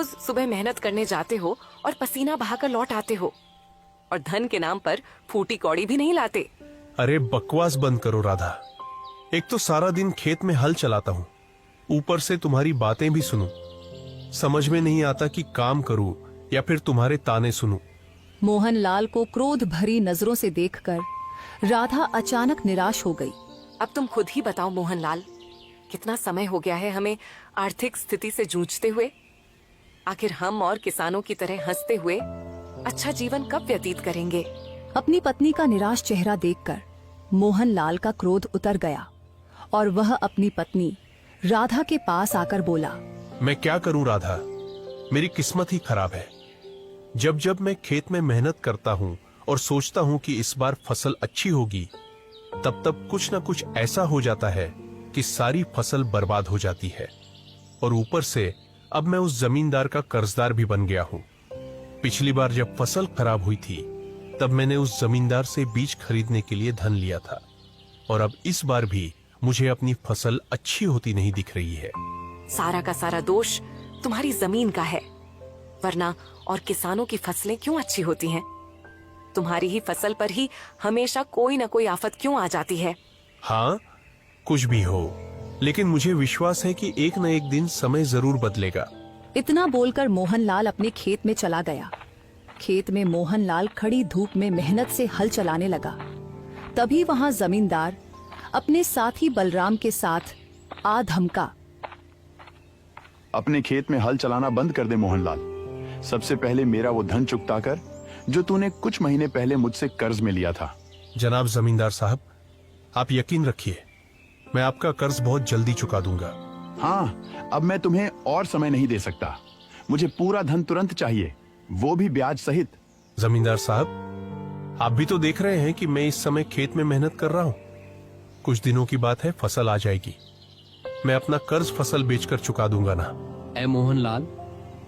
रोज सुबह मेहनत करने जाते हो और पसीना बहाकर लौट आते हो, और धन के नाम पर फूटी कौड़ी भी नहीं लाते। अरे बकवास बंद करो राधा। एक तो सारा दिन खेत में हल चलाता हूँ, ऊपर से तुम्हारी बातें भी सुनूं। समझ में नहीं आता कि काम करूं या फिर तुम्हारे ताने सुनूं। मोहनलाल को क्रोध भरी नजरों से देखकर राधा अचानक निराश हो गई। अब तुम खुद ही बताओ मोहनलाल, कितना समय हो गया है हमें आर्थिक स्थिति से जूझते हुए। आखिर हम और किसानों की तरह हंसते हुए अच्छा जीवन कब व्यतीत करेंगे? अपनी पत्नी का निराश चेहरा देखकर मोहनलाल का क्रोध उतर गया और वह अपनी पत्नी राधा के पास आकर बोला, मैं क्या करूं राधा, मेरी किस्मत ही खराब है। जब जब मैं खेत में मेहनत करता हूं और सोचता हूं कि इस बार फसल अच्छी होगी, तब तब कुछ न कुछ ऐसा हो जाता है कि सारी फसल बर्बाद हो जाती है। और ऊपर से अब मैं उस जमींदार का कर्जदार भी बन गया हूं। पिछली बार जब फसल खराब हुई थी, तब मैंने उस जमींदार से बीज खरीदने के लिए धन लिया था, और अब इस बार भी मुझे अपनी फसल अच्छी होती नहीं दिख रही है। सारा का सारा दोष तुम्हारी जमीन का है, वरना और किसानों की फसलें क्यों अच्छी होती हैं? तुम्हारी ही फसल पर ही हमेशा कोई न कोई आफत क्यों आ जाती है? हाँ, कुछ भी हो, लेकिन मुझे विश्वास है कि एक न एक दिन समय जरूर बदलेगा। इतना बोलकर मोहनलाल अपने खेत में चला गया। खेत में मोहनलाल खड़ी धूप में मेहनत से हल चलाने लगा। तभी वहां जमींदार अपने साथी बलराम के साथ आ धमका, अपने खेत में हल चलाना बंद कर दे मोहनलाल। सबसे पहले मेरा वो धन चुकता कर जो तूने कुछ महीने पहले मुझसे कर्ज में लिया था। जनाब जमींदार साहब, आप यकीन रखिए, मैं आपका कर्ज बहुत जल्दी चुका दूंगा। हाँ, अब मैं तुम्हें और समय नहीं दे सकता। मुझे पूरा धन तुरंत चाहिए, वो भी ब्याज सहित। जमींदार साहब, आप भी तो देख रहे हैं कि मैं इस समय खेत में मेहनत कर रहा हूं। कुछ दिनों की बात है, फसल आ जाएगी। मैं अपना कर्ज फसल बेचकर चुका दूंगा ना। ऐ मोहनलाल,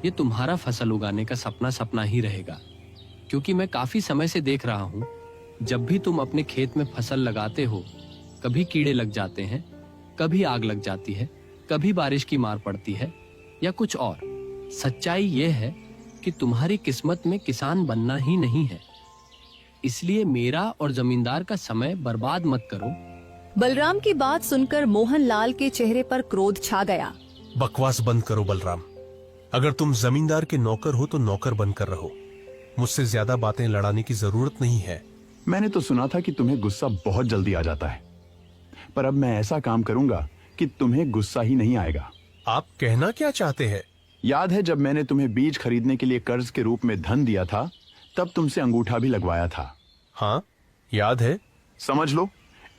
ये तुम्हारा फसल उगाने का सपना सपना ही रहेगा, क्योंकि मैं काफी समय से देख रहा हूँ, जब भी तुम अपने खेत में फसल लगाते हो, कभी कीड़े लग जाते हैं, कभी आग लग जाती है, कभी बारिश की मार पड़ती है या कुछ और। सच्चाई ये है कि तुम्हारी किस्मत में किसान बनना ही नहीं है। इसलिए मेरा और जमींदार का समय बर्बाद मत करो। बलराम की बात सुनकर मोहनलाल के चेहरे पर क्रोध छा गया। बकवास बंद करो बलराम। अगर तुम जमींदार के नौकर हो तो नौकर बनकर रहो। मुझसे ज्यादा बातें लड़ाने की जरूरत नहीं है। मैंने तो सुना था कि तुम्हें गुस्सा बहुत जल्दी आ जाता है, पर अब मैं ऐसा काम करूंगा कि तुम्हें गुस्सा ही नहीं आएगा। आप कहना क्या चाहते हैं? याद है जब मैंने तुम्हें बीज खरीदने के लिए कर्ज के रूप में धन दिया था, तब तुमसे अंगूठा भी लगवाया था। हाँ, याद है। समझ लो,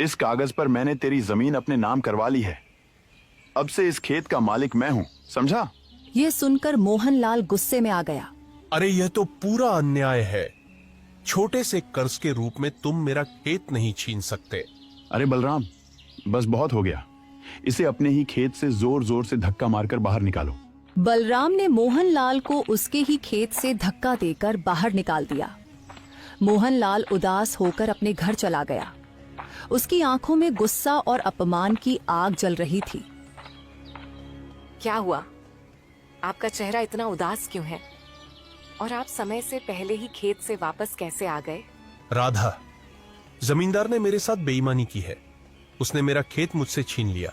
इस कागज पर मैंने तेरी जमीन अपने नाम करवा ली है। अब से इस खेत का मालिक मैं हूँ, समझा? ये सुनकर मोहनलाल गुस्से में आ गया। अरे यह तो पूरा अन्याय है। छोटे से कर्ज के रूप में तुम मेरा खेत नहीं छीन सकते। अरे बलराम, बस बहुत हो गया। इसे अपने ही खेत से जोर जोर से धक्का मारकर बाहर निकालो। बलराम ने मोहनलाल को उसके ही खेत से धक्का देकर बाहर निकाल दिया। मोहनलाल उदास होकर अपने घर चला गया। उसकी आंखों में गुस्सा और अपमान की आग जल रही थी। क्या हुआ? आपका चेहरा इतना उदास क्यों है? और आप समय से पहले ही खेत से वापस कैसे आ गए? राधा, जमींदार ने मेरे साथ बेईमानी की है। उसने मेरा खेत मुझसे छीन लिया।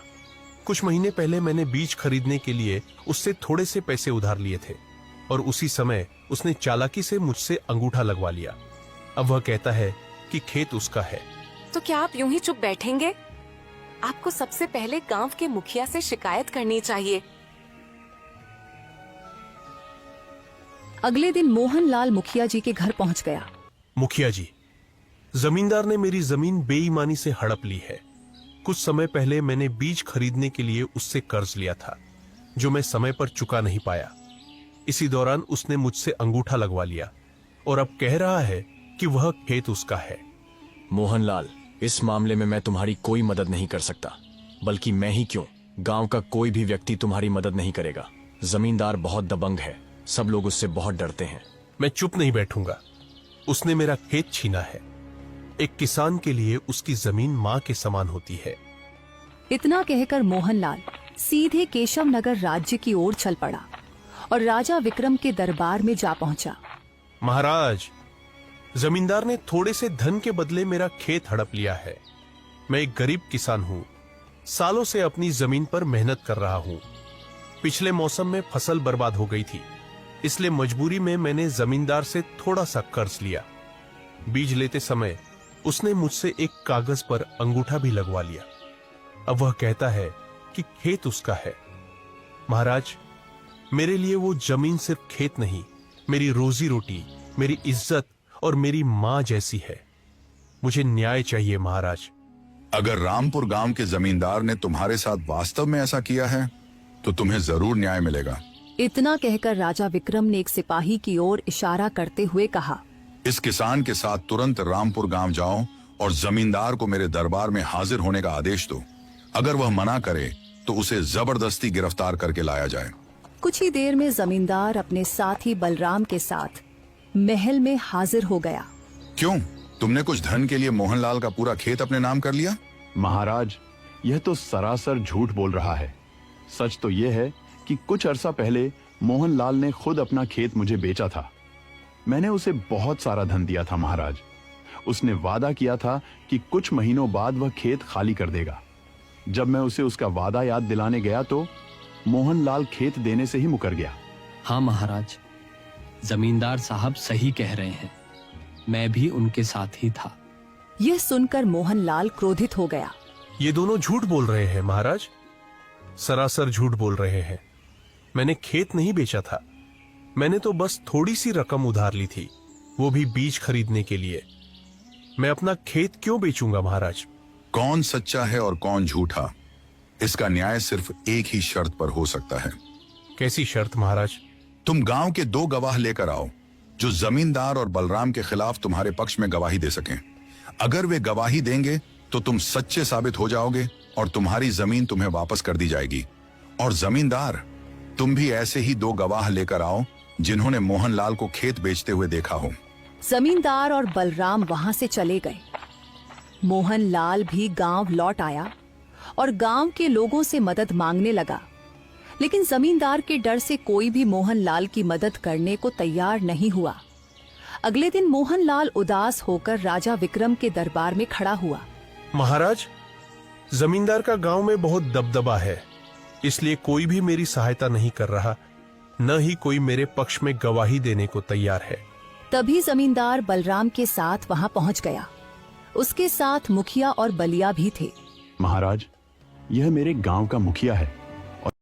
कुछ महीने पहले मैंने बीज खरीदने के लिए उससे थोड़े से पैसे उधार लिए थे, और उसी समय उसने चालाकी से मुझसे अंगूठा लगवा लिया। अब वह कहता है कि खेत उसका है। तो क्या आप यूं ही चुप बैठेंगे? आपको सबसे पहले गांव के मुखिया से शिकायत करनी चाहिए। अगले दिन मोहनलाल मुखिया जी के घर पहुंच गया। मुखिया जी, जमींदार ने मेरी जमीन बेईमानी से हड़प ली है। कुछ समय पहले मैंने बीज खरीदने के लिए उससे कर्ज लिया था, जो मैं समय पर चुका नहीं पाया। इसी दौरान उसने मुझसे अंगूठा लगवा लिया और अब कह रहा है कि वह खेत उसका है। मोहनलाल, इस मामले में मैं तुम्हारी कोई मदद नहीं कर सकता, बल्कि मैं ही क्यों, गांव का कोई भी व्यक्ति तुम्हारी मदद नहीं करेगा। जमींदार बहुत दबंग है, सब लोग उससे बहुत डरते हैं। मैं चुप नहीं बैठूंगा। उसने मेरा खेत छीना है। एक किसान के लिए उसकी जमीन मां के समान होती है। इतना कहकर मोहनलाल सीधे केशव नगर राज्य की ओर चल पड़ा और राजा विक्रम के दरबार में जा पहुंचा। महाराज, जमींदार ने थोड़े से धन के बदले मेरा खेत हड़प लिया है। मैं एक गरीब किसान हूं, सालों से अपनी जमीन पर मेहनत कर रहा हूं। पिछले मौसम में फसल बर्बाद हो गई थी, इसलिए मजबूरी में मैंने जमींदार से थोड़ा सा कर्ज लिया। बीज लेते समय उसने मुझसे एक कागज पर अंगूठा भी लगवा लिया। अब वह कहता है कि खेत उसका है। महाराज, मेरे लिए वो जमीन सिर्फ खेत नहीं, मेरी रोजी रोटी, मेरी इज्जत और मेरी मां जैसी है। मुझे न्याय चाहिए महाराज। अगर रामपुर गांव के जमींदार ने तुम्हारे साथ वास्तव में ऐसा किया है तो तुम्हें जरूर न्याय मिलेगा। इतना कहकर राजा विक्रम ने एक सिपाही की ओर इशारा करते हुए कहा, इस किसान के साथ तुरंत रामपुर गांव जाओ और जमींदार को मेरे दरबार में हाजिर होने का आदेश दो। अगर वह मना करे तो उसे जबरदस्ती गिरफ्तार करके लाया जाए। कुछ ही देर में जमींदार अपने साथी बलराम के साथ महल में हाजिर हो गया। क्यों, तुमने कुछ धन के लिए मोहनलाल का पूरा खेत अपने नाम कर लिया? महाराज, यह तो सरासर झूठ बोल रहा है। सच तो यह है कि कुछ अरसा पहले मोहनलाल ने खुद अपना खेत मुझे बेचा था। मैंने उसे बहुत सारा धन दिया था महाराज। उसने वादा किया था कि कुछ महीनों बाद वह खेत खाली कर देगा। जब मैं उसे उसका वादा याद दिलाने गया तो मोहनलाल खेत देने से ही मुकर गया। हाँ महाराज, जमींदार साहब सही कह रहे हैं, मैं भी उनके साथ ही था। यह सुनकर मोहनलाल क्रोधित हो गया। ये दोनों झूठ बोल रहे हैं महाराज, सरासर झूठ बोल रहे हैं। मैंने खेत नहीं बेचा था, मैंने तो बस थोड़ी सी रकम उधार ली थी, वो भी बीज खरीदने के लिए। मैं अपना खेत क्यों बेचूंगा महाराज? कौन सच्चा है और कौन झूठा, इसका न्याय सिर्फ एक ही शर्त पर हो सकता है। कैसी शर्त महाराज? तुम गांव के 2 गवाह लेकर आओ जो जमींदार और बलराम के खिलाफ तुम्हारे पक्ष में गवाही दे सकें। अगर वे गवाही देंगे तो तुम सच्चे साबित हो जाओगे और तुम्हारी जमीन तुम्हें वापस कर दी जाएगी। और जमींदार, तुम भी ऐसे ही 2 गवाह लेकर आओ जिन्होंने मोहनलाल को खेत बेचते हुए देखा हो। जमींदार और बलराम वहां से चले गए। मोहनलाल भी गांव लौट आया और गांव के लोगों से मदद मांगने लगा, लेकिन जमींदार के डर से कोई भी मोहनलाल की मदद करने को तैयार नहीं हुआ। अगले दिन मोहनलाल उदास होकर राजा विक्रम के दरबार में खड़ा हुआ। महाराज, जमींदार का गांव में बहुत दबदबा है, इसलिए कोई भी मेरी सहायता नहीं कर रहा, न ही कोई मेरे पक्ष में गवाही देने को तैयार है। तभी जमींदार बलराम के साथ वहां पहुंच गया। उसके साथ मुखिया और बलिया भी थे। महाराज, यह मेरे गांव का मुखिया है।